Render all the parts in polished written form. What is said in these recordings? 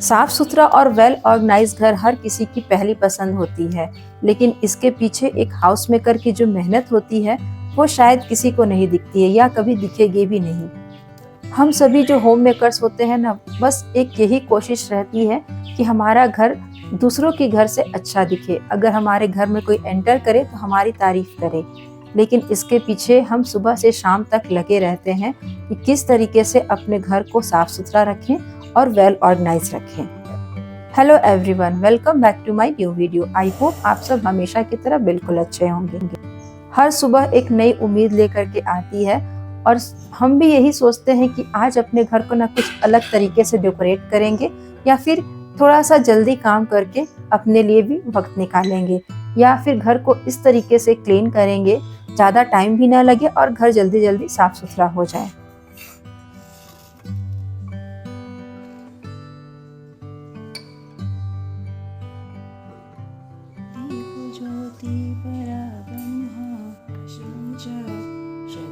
साफ सुथरा और वेल ऑर्गेनाइज घर हर किसी की पहली पसंद होती है, लेकिन इसके पीछे एक हाउस मेकर की जो मेहनत होती है वो शायद किसी को नहीं दिखती है या कभी दिखेगी भी नहीं। हम सभी जो होम मेकर्स होते हैं ना, बस एक यही कोशिश रहती है कि हमारा घर दूसरों के घर से अच्छा दिखे। अगर हमारे घर में कोई एंटर करे तो हमारी तारीफ करे, लेकिन इसके पीछे हम सुबह से शाम तक लगे रहते हैं कि किस तरीके से अपने घर को साफ सुथरा रखें और वेल ऑर्गेनाइज रखें। Hello everyone, welcome back to my new video. I hope आप सब हमेशा की तरह बिल्कुल अच्छे होंगे। हर सुबह एक नई उम्मीद लेकर के आती है और हम भी यही सोचते हैं कि आज अपने घर को ना कुछ अलग तरीके से डेकोरेट करेंगे या फिर थोड़ा सा जल्दी काम करके अपने लिए भी वक्त निकालेंगे, या फिर घर को इस तरीके से क्लीन करेंगे ज़्यादा टाइम भी ना लगे और घर जल्दी जल्दी साफ सुथरा हो जाए।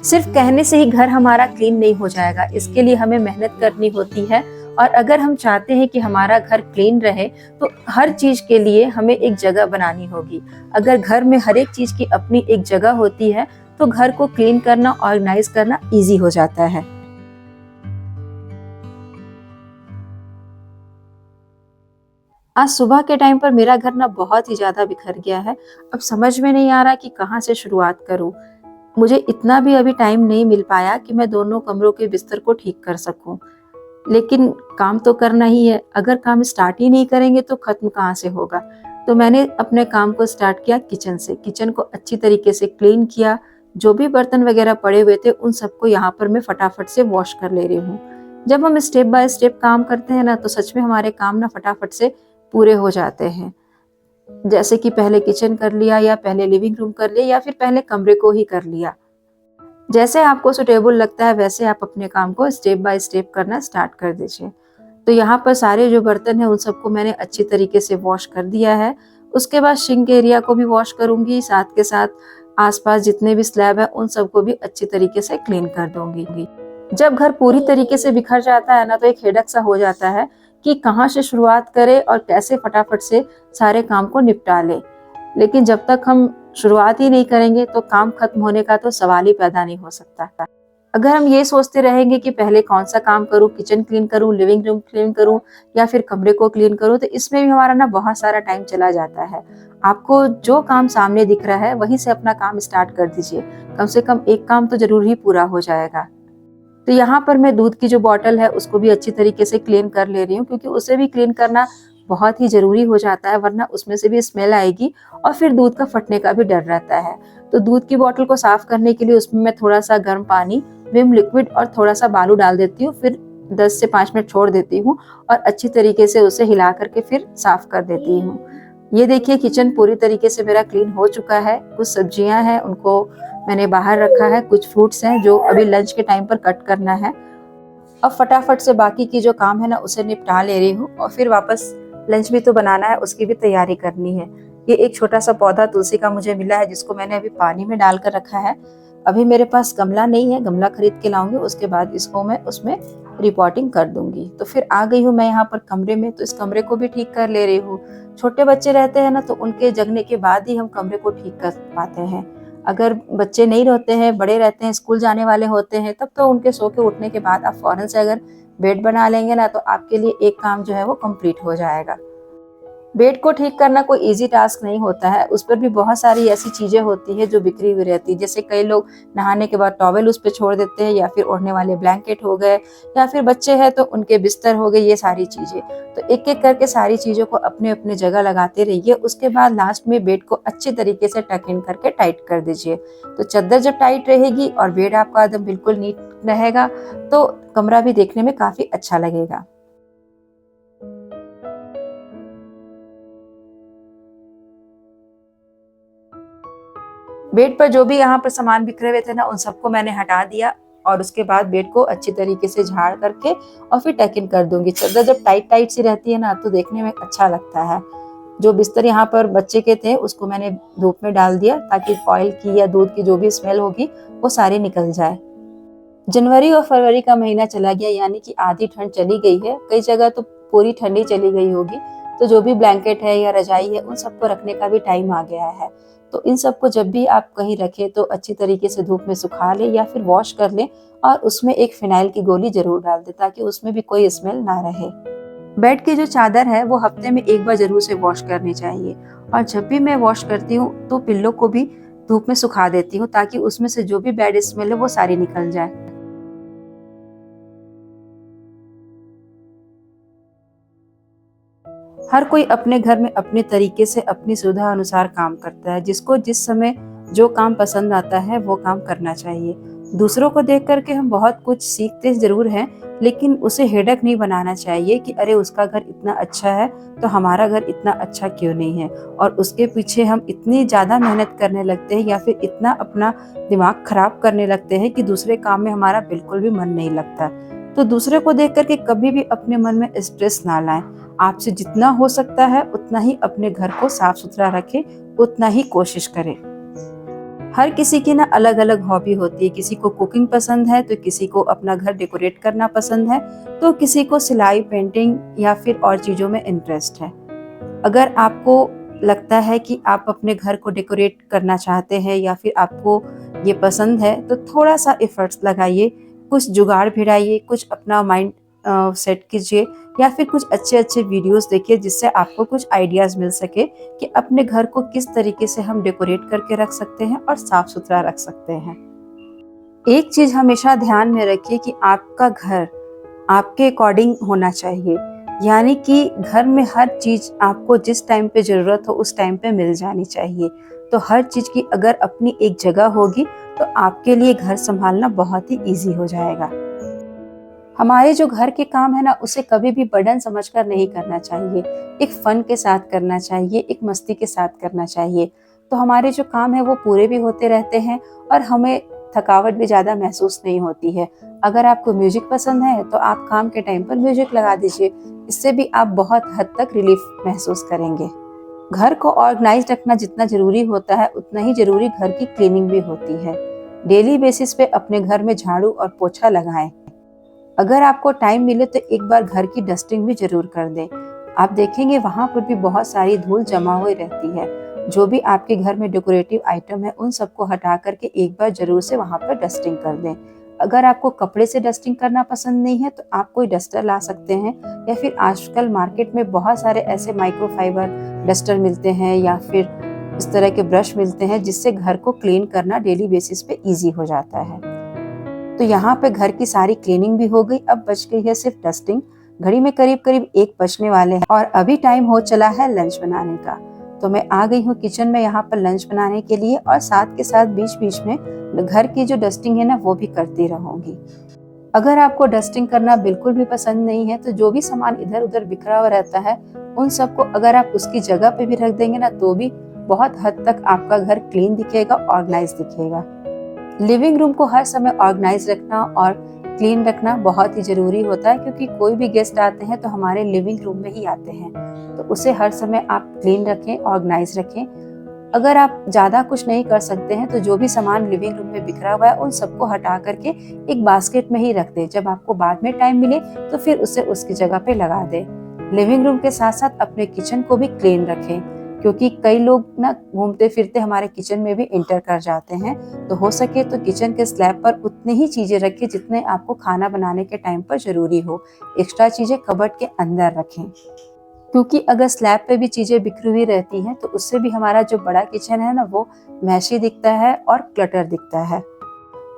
सिर्फ कहने से ही घर हमारा क्लीन नहीं हो जाएगा, इसके लिए हमें मेहनत करनी होती है। और अगर हम चाहते हैं कि हमारा घर क्लीन रहे तो हर चीज के लिए हमें एक जगह बनानी होगी। अगर घर में हर एक चीज की अपनी एक जगह होती है तो घर को क्लीन करना, ऑर्गेनाइज करना इजी हो जाता है। आज सुबह के टाइम पर मेरा घर ना बहुत ही ज्यादा बिखर गया है। अब समझ में नहीं आ रहा कि कहाँ से शुरुआत करूं। मुझे इतना भी अभी टाइम नहीं मिल पाया कि मैं दोनों कमरों के बिस्तर को ठीक कर सकूं, लेकिन काम तो करना ही है। अगर काम स्टार्ट ही नहीं करेंगे तो खत्म कहाँ से होगा। तो मैंने अपने काम को स्टार्ट किया किचन से। किचन को अच्छी तरीके से क्लीन किया। जो भी बर्तन वगैरह पड़े हुए थे उन सबको यहाँ पर मैं फटाफट से वॉश कर ले रही हूँ। जब हम स्टेप बाय स्टेप काम करते हैं ना तो सच में हमारे काम ना फटाफट से पूरे हो जाते हैं। जैसे कि पहले किचन कर लिया, या पहले लिविंग रूम कर लिया, या फिर पहले कमरे को ही कर लिया। जैसे आपको सुटेबल लगता है वैसे आप अपने काम को स्टेप बाय स्टेप करना स्टार्ट कर दीजिए। तो यहाँ पर सारे जो बर्तन हैं उन सबको मैंने अच्छी तरीके से वॉश कर दिया है। उसके बाद सिंक एरिया को भी वॉश करूंगी, साथ के साथ आसपास जितने भी स्लैब है उन सबको भी अच्छी तरीके से क्लीन कर दूंगी। जब घर पूरी तरीके से बिखर जाता है ना तो एक हेडक सा हो जाता है कि कहाँ से शुरुआत करें और कैसे फटाफट से सारे काम को निपटा लें। लेकिन जब तक हम शुरुआत ही नहीं करेंगे तो काम खत्म होने का तो सवाल ही पैदा नहीं हो सकता। अगर हम ये सोचते रहेंगे कि पहले कौन सा काम करूं, किचन क्लीन करूं, लिविंग रूम क्लीन करूं या फिर कमरे को क्लीन करूं, तो इसमें भी हमारा ना बहुत सारा टाइम चला जाता है। आपको जो काम सामने दिख रहा है वहीं से अपना काम स्टार्ट कर दीजिए। कम से कम एक काम तो जरूर ही पूरा हो जाएगा। तो यहाँ पर मैं दूध की जो बॉटल है उसको भी अच्छी तरीके से क्लीन कर ले रही हूँ, क्योंकि उसे भी क्लीन करना बहुत ही जरूरी हो जाता है, वरना उसमें से भी स्मेल आएगी और फिर दूध का फटने का भी डर रहता है। तो दूध की बोतल को साफ करने के लिए उसमें मैं थोड़ा सा गर्म पानी, विम लिक्विड और थोड़ा सा बालू डाल देती हूँ। फिर 10 से 5 मिनट छोड़ देती हूँ और अच्छी तरीके से उसे हिला करके फिर साफ कर देती हूँ। ये देखिए, किचन पूरी तरीके से मेरा क्लीन हो चुका है। कुछ सब्जियां हैं उनको मैंने बाहर रखा है, कुछ फ्रूट्स हैं जो अभी लंच के टाइम पर कट करना है। अब फटाफट से बाकी की जो काम है ना उसे निपटा ले रही हूँ और फिर वापस लंच भी तो बनाना है, उसकी भी तैयारी करनी है। ये एक छोटा सा पौधा तुलसी का मुझे मिला है जिसको मैंने अभी पानी में डालकर रखा है। अभी मेरे पास गमला नहीं है, गमला खरीद के लाऊंगी, उसके बाद इसको मैं उसमें रिपोर्टिंग कर दूंगी। तो फिर आ गई हूँ मैं यहाँ पर कमरे में, तो इस कमरे को भी ठीक कर ले रही हूँ। छोटे बच्चे रहते हैं ना तो उनके जगने के बाद ही हम कमरे को ठीक कर पाते हैं। अगर बच्चे नहीं रहते हैं, बड़े रहते हैं, स्कूल जाने वाले होते हैं, तब तो उनके सो के उठने के बाद आप फौरन से अगर बेड बना लेंगे ना तो आपके लिए एक काम जो है वो कंप्लीट हो जाएगा। बेड को ठीक करना कोई इजी टास्क नहीं होता है, उस पर भी बहुत सारी ऐसी चीजें होती है जो बिखरी हुई रहती है। जैसे कई लोग नहाने के बाद टॉवेल उस पर छोड़ देते हैं, या फिर ओढ़ने वाले ब्लैंकेट हो गए, या फिर बच्चे हैं तो उनके बिस्तर हो गए, ये सारी चीजें। तो एक एक करके सारी चीजों को अपने अपने जगह लगाते रहिए। उसके बाद लास्ट में बेड को अच्छी तरीके से टक इन करके टाइट कर दीजिए। तो चादर जब टाइट रहेगी और बेड आपका एकदम बिल्कुल नीट रहेगा तो कमरा भी देखने में काफी अच्छा लगेगा। बेड पर जो भी यहाँ पर सामान बिखरे हुए थे ना उन सबको मैंने हटा दिया और उसके बाद बेड को अच्छी तरीके से झाड़ करके और फिर टक इन कर दूंगी। चादर जब टाइट टाइट सी रहती है ना तो देखने में अच्छा लगता है। जो बिस्तर यहाँ पर बच्चे के थे उसको मैंने धूप में डाल दिया ताकि ऑयल की या दूध की जो भी स्मेल होगी वो सारी निकल जाए। जनवरी और फरवरी का महीना चला गया, यानी कि आधी ठंड चली गई है। कई जगह तो पूरी ठंडी चली गई होगी, तो जो भी ब्लैंकेट है या रजाई है उन सबको रखने का भी टाइम आ गया है। तो इन सबको जब भी आप कहीं रखें तो अच्छी तरीके से धूप में सुखा लें या फिर वॉश कर लें और उसमें एक फिनाइल की गोली जरूर डाल दें ताकि उसमें भी कोई स्मेल ना रहे। बेड की जो चादर है वो हफ्ते में एक बार जरूर से वॉश करनी चाहिए और जब भी मैं वॉश करती हूँ तो पिल्लो को भी धूप में सुखा देती हूँ ताकि उसमें से जो भी बैड स्मेल है वो सारी निकल जाए। हर कोई अपने घर में अपने तरीके से अपनी सुविधा अनुसार काम करता है। जिसको जिस समय जो काम पसंद आता है वो काम करना चाहिए। दूसरों को देख करके हम बहुत कुछ सीखते जरूर हैं, लेकिन उसे हेडक नहीं बनाना चाहिए कि अरे उसका घर इतना अच्छा है तो हमारा घर इतना अच्छा क्यों नहीं है, और उसके पीछे हम इतनी ज्यादा मेहनत करने लगते हैं या फिर इतना अपना दिमाग खराब करने लगते हैं कि दूसरे काम में हमारा बिल्कुल भी मन नहीं लगता। तो दूसरे को देख करके कभी भी अपने मन में स्ट्रेस ना लाएं। आपसे जितना हो सकता है उतना ही अपने घर को साफ सुथरा रखें, उतना ही कोशिश करें। हर किसी की ना अलग अलग हॉबी होती है। किसी को कुकिंग पसंद है तो किसी को अपना घर डेकोरेट करना पसंद है, तो किसी को सिलाई, पेंटिंग या फिर और चीजों में इंटरेस्ट है। अगर आपको लगता है कि आप अपने घर को डेकोरेट करना चाहते हैं या फिर आपको ये पसंद है तो थोड़ा सा एफर्ट्स लगाइए, कुछ जुगाड़ भिड़ाइए, कुछ अपना माइंड सेट कीजिए या फिर कुछ अच्छे अच्छे वीडियोस देखिए जिससे आपको कुछ आइडियाज मिल सके कि अपने घर को किस तरीके से हम डेकोरेट करके रख सकते हैं और साफ सुथरा रख सकते हैं। एक चीज हमेशा ध्यान में रखिए कि आपका घर आपके अकॉर्डिंग होना चाहिए, यानी कि घर में हर चीज आपको जिस टाइम पे जरूरत हो उस टाइम पे मिल जानी चाहिए। तो हर चीज की अगर अपनी एक जगह होगी तो आपके लिए घर संभालना बहुत ही इजी हो जाएगा। हमारे जो घर के काम है ना उसे कभी भी बर्डन समझकर नहीं करना चाहिए, एक फन के साथ करना चाहिए, एक मस्ती के साथ करना चाहिए। तो हमारे जो काम है वो पूरे भी होते रहते हैं और हमें थकावट भी ज्यादा महसूस नहीं होती है। अगर आपको म्यूजिक पसंद है तो आप काम के टाइम पर म्यूजिक लगा दीजिए, इससे भी आप बहुत हद तक रिलीफ महसूस करेंगे। घर को ऑर्गेनाइज रखना जितना जरूरी होता है उतना ही जरूरी घर की क्लीनिंग भी होती है। डेली बेसिस पे अपने घर में झाड़ू और पोछा लगाएं। अगर आपको टाइम मिले तो एक बार घर की डस्टिंग भी जरूर कर दें। आप देखेंगे वहां पर भी बहुत सारी धूल जमा हुई रहती है। जो भी आपके घर में डेकोरेटिव आइटम है उन सबको हटा करके एक बार जरूर से वहां पर डस्टिंग कर दें। अगर आपको कपड़े से डस्टिंग करना पसंद नहीं है तो आप कोई डस्टर ला सकते हैं या फिर आजकल मार्केट में बहुत सारे ऐसे माइक्रोफाइबर डस्टर मिलते हैं या फिर इस तरह के ब्रश मिलते हैं जिससे घर को क्लीन करना डेली बेसिस पे इजी हो जाता है। तो यहाँ पे घर की सारी क्लीनिंग भी हो गई, अब बच गई है सिर्फ डस्टिंग। घड़ी में करीब करीब 1 बजने वाले हैं और अभी टाइम हो चला है लंच बनाने का। तो मैं आ गई हूँ किचन में यहाँ पर लंच बनाने के लिए और साथ के साथ बीच बीच में घर की जो डस्टिंग है ना वो भी करती रहूंगी। अगर आपको डस्टिंग करना बिल्कुल भी पसंद नहीं है तो जो भी सामान इधर उधर बिखरा हुआ रहता है उन सबको अगर आप उसकी जगह पे भी रख देंगे ना तो भी बहुत हद तक आपका घर क्लीन दिखेगा, ऑर्गेनाइज दिखेगा। लिविंग रूम को हर समय ऑर्गेनाइज रखना और क्लीन रखना बहुत ही जरूरी होता है, क्योंकि कोई भी गेस्ट आते हैं तो हमारे लिविंग रूम में ही आते हैं, तो उसे हर समय आप क्लीन रखें, ऑर्गेनाइज रखें। अगर आप ज्यादा कुछ नहीं कर सकते हैं तो जो भी सामान लिविंग रूम में बिखरा हुआ है उन सबको हटा करके एक बास्केट में ही रख दें। जब आपको बाद में टाइम मिले तो फिर उसे उसकी जगह पे लगा दें। लिविंग रूम के साथ साथ अपने किचन को भी क्लीन रखें, क्योंकि कई लोग ना घूमते फिरते हमारे किचन में भी इंटर कर जाते हैं। तो हो सके तो किचन के स्लैब पर उतनी ही चीजें रखें जितने आपको खाना बनाने के टाइम पर जरूरी हो। एक्स्ट्रा चीजें कबर्ड के अंदर रखें, क्योंकि अगर स्लैब पे भी चीजें बिखरी हुई रहती हैं तो उससे भी हमारा जो बड़ा किचन है ना वो मैशी दिखता है और क्लटर दिखता है।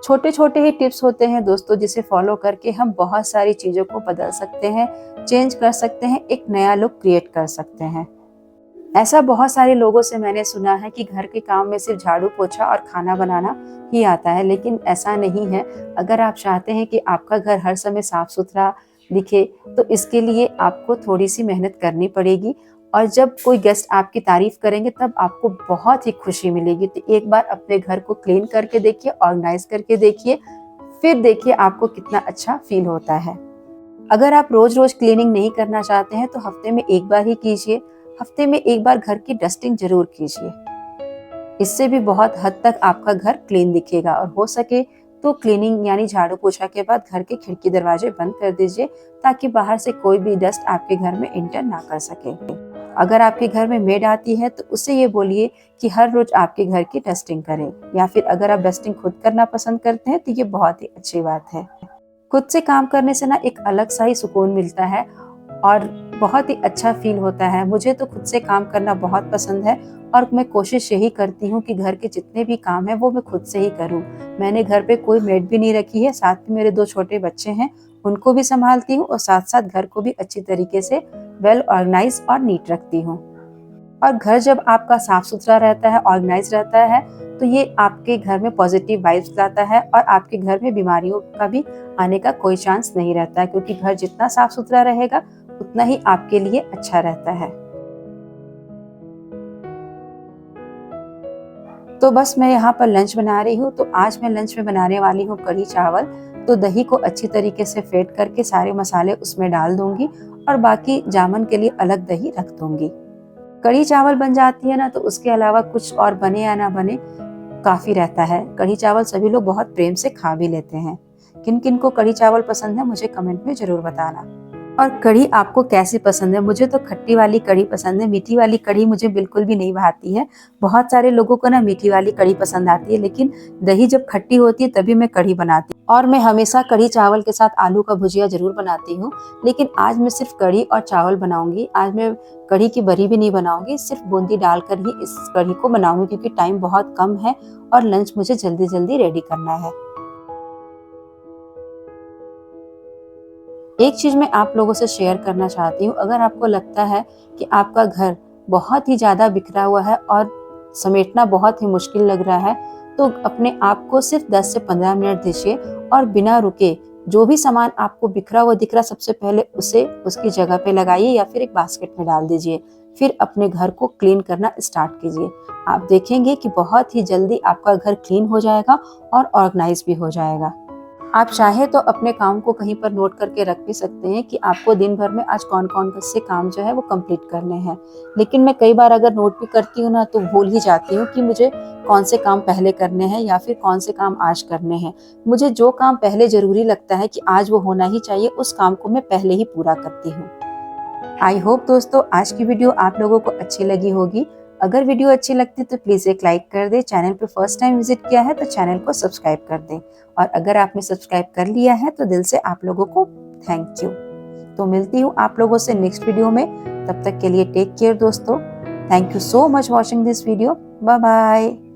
छोटे छोटे ही टिप्स होते हैं दोस्तों, जिसे फॉलो करके हम बहुत सारी चीजों को बदल सकते हैं, चेंज कर सकते हैं, एक नया लुक क्रिएट कर सकते हैं। ऐसा बहुत सारे लोगों से मैंने सुना है कि घर के काम में सिर्फ झाड़ू पोछा और खाना बनाना ही आता है, लेकिन ऐसा नहीं है। अगर आप चाहते हैं कि आपका घर हर समय साफ सुथरा दिखे तो इसके लिए आपको थोड़ी सी मेहनत करनी पड़ेगी, और जब कोई गेस्ट आपकी तारीफ करेंगे तब आपको बहुत ही खुशी मिलेगी। तो एक बार अपने घर को क्लीन करके देखिए, ऑर्गेनाइज करके देखिए, फिर देखिए आपको कितना अच्छा फील होता है। अगर आप रोज रोज क्लीनिंग नहीं करना चाहते हैं तो हफ्ते में एक बार ही कीजिए। हफ्ते में एक बार घर की डस्टिंग जरूर कीजिए, इससे भी बहुत हद तक आपका घर क्लीन दिखेगा। और हो सके तो क्लीनिंग यानी झाड़ू पोछा के बाद घर के खिड़की दरवाजे बंद कर दीजिए ताकि बाहर से कोई भी डस्ट आपके घर में एंटर ना कर सके। अगर आपके घर में मेड आती है तो उससे ये बोलिए कि हर रोज आपके घर की डस्टिंग करे, या फिर अगर आप डस्टिंग खुद करना पसंद करते हैं तो ये बहुत ही अच्छी बात है। खुद से काम करने से ना एक अलग सा ही सुकून मिलता है और बहुत ही अच्छा फील होता है। मुझे तो खुद से काम करना बहुत पसंद है और मैं कोशिश यही करती हूँ कि घर के जितने भी काम हैं वो मैं खुद से ही करूँ। मैंने घर पे कोई मेड भी नहीं रखी है, साथ में मेरे 2 छोटे बच्चे हैं, उनको भी संभालती हूँ और साथ-साथ घर को भी अच्छी तरीके से वेल ऑर्गेनाइज और नीट रखती हूँ। और घर जब आपका साफ-सुथरा रहता है, ऑर्गेनाइज रहता है, तो ये आपके घर में पॉजिटिव वाइब्स लाता है और आपके घर में बीमारियों का भी आने का कोई चांस नहीं रहता है, क्योंकि घर जितना साफ-सुथरा रहेगा उतना ही आपके लिए अच्छा रहता है। तो बस मैं यहाँ पर लंच बना रही हूँ, तो आज मैं लंच में बनाने वाली हूँ कढ़ी चावल। तो दही को अच्छी तरीके से फेंट करके सारे मसाले उसमें डाल दूंगी और बाकी जामन के लिए अलग दही रख दूंगी। कढ़ी चावल बन जाती है ना, तो उसके अलावा कुछ और बने या ना बने काफी रहता है। कढ़ी चावल सभी लोग बहुत प्रेम से खा भी लेते हैं। किन किन को कढ़ी चावल पसंद है मुझे कमेंट में जरूर बताना। और कढ़ी आपको कैसी पसंद है? मुझे तो खट्टी वाली कढ़ी पसंद है, मीठी वाली कढ़ी मुझे बिल्कुल भी नहीं भाती है। बहुत सारे लोगों को ना मीठी वाली कढ़ी पसंद आती है, लेकिन दही जब खट्टी होती है तभी मैं कढ़ी बनाती हूँ। और मैं हमेशा कढ़ी चावल के साथ आलू का भुजिया जरूर बनाती हूँ, लेकिन आज मैं सिर्फ कढ़ी और चावल बनाऊंगी। आज मैं कढ़ी की बरी भी नहीं बनाऊंगी, सिर्फ बूंदी डालकर ही इस कढ़ी को बनाऊंगी, क्योंकि टाइम बहुत कम है और लंच मुझे जल्दी जल्दी रेडी करना है। एक चीज मैं आप लोगों से शेयर करना चाहती हूँ। अगर आपको लगता है कि आपका घर बहुत ही ज्यादा बिखरा हुआ है और समेटना बहुत ही मुश्किल लग रहा है, तो अपने आप को सिर्फ 10 से 15 मिनट दीजिए और बिना रुके जो भी सामान आपको बिखरा हुआ दिख रहा, सबसे पहले उसे उसकी जगह पे लगाइए या फिर एक बास्केट में डाल दीजिए। फिर अपने घर को क्लीन करना स्टार्ट कीजिए। आप देखेंगे कि बहुत ही जल्दी आपका घर क्लीन हो जाएगा और ऑर्गेनाइज भी हो जाएगा। आप चाहे तो अपने काम को कहीं पर नोट करके रख भी सकते हैं कि आपको दिन भर में आज कौन कौन से काम जो है वो कंप्लीट करने हैं। लेकिन मैं कई बार अगर नोट भी करती हूँ ना, तो भूल ही जाती हूँ कि मुझे कौन से काम पहले करने हैं या फिर कौन से काम आज करने हैं। मुझे जो काम पहले जरूरी लगता है कि आज वो होना ही चाहिए, उस काम को मैं पहले ही पूरा करती हूँ। आई होप दोस्तों आज की वीडियो आप लोगों को अच्छी लगी होगी। अगर वीडियो अच्छी लगती है तो प्लीज एक लाइक कर दे। चैनल पे फर्स्ट टाइम विजिट किया है तो चैनल को सब्सक्राइब कर दे, और अगर आपने सब्सक्राइब कर लिया है तो दिल से आप लोगों को थैंक यू। तो मिलती हूँ आप लोगों से नेक्स्ट वीडियो में। तब तक के लिए टेक केयर दोस्तों। Thank you so much watching this video. Bye bye.